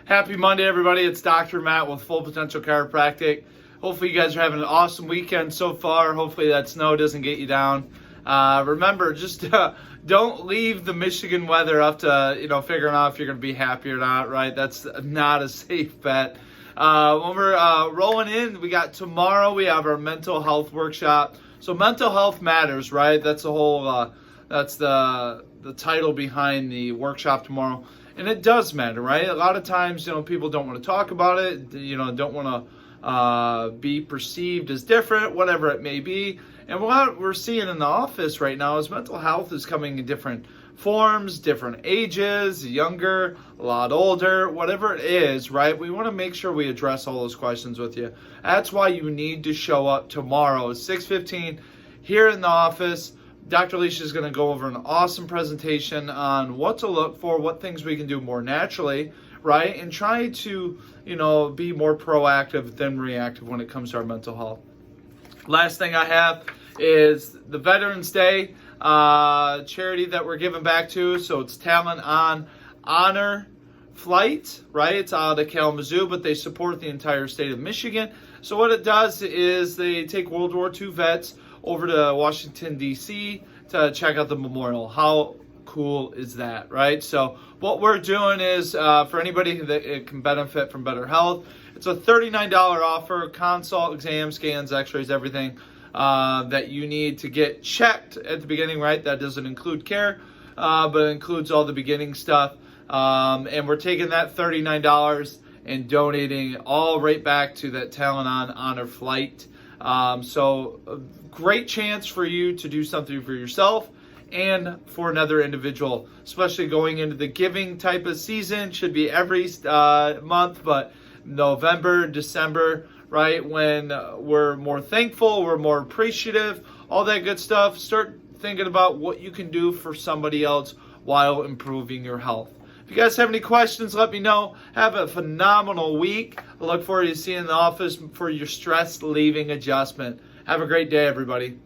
Happy Monday, everybody. It's Dr. Matt with Full Potential Chiropractic. Hopefully you guys are having an awesome weekend so far. Hopefully that snow doesn't get you down. Remember, just don't leave the Michigan weather up to, figuring out if you're going to be happy or not, right? That's not a safe bet. When we're rolling in, tomorrow we have our mental health workshop. So mental health matters, right? That's the whole, that's the title behind the workshop tomorrow. And it does matter, right? A lot of times, people don't want to talk about it, don't want to be perceived as different, whatever it may be. And what we're seeing in the office right now is mental health is coming in different forms, different ages, younger, a lot older, whatever it is, right? We want to make sure we address all those questions with you. That's why you need to show up tomorrow at 6:15 here in the office. Dr. Alicia is going to go over an awesome presentation on what to look for, what things we can do more naturally, right? And try to, be more proactive than reactive when it comes to our mental health. Last thing I have is the Veterans Day charity that we're giving back to. So it's Talent on Honor Flight, right? It's out of Kalamazoo, but they support the entire state of Michigan. So what it does is they take World War II vets over to Washington, D.C. to check out the memorial. How cool is that, right? So what we're doing is, for anybody that can benefit from better health, it's a $39 offer, consult, exam, scans, x-rays, everything that you need to get checked at the beginning, right? That doesn't include care, but it includes all the beginning stuff. And we're taking that $39 and donating all right back to that Talent on Honor Flight. So a great chance for you to do something for yourself and for another individual, especially going into the giving type of season. Should be every month, but November, December, right, when we're more thankful, we're more appreciative, all that good stuff. Start thinking about what you can do for somebody else while improving your health. If you guys have any questions, let me know. Have a phenomenal week. I look forward to seeing you in the office for your stress leaving adjustment. Have a great day, everybody.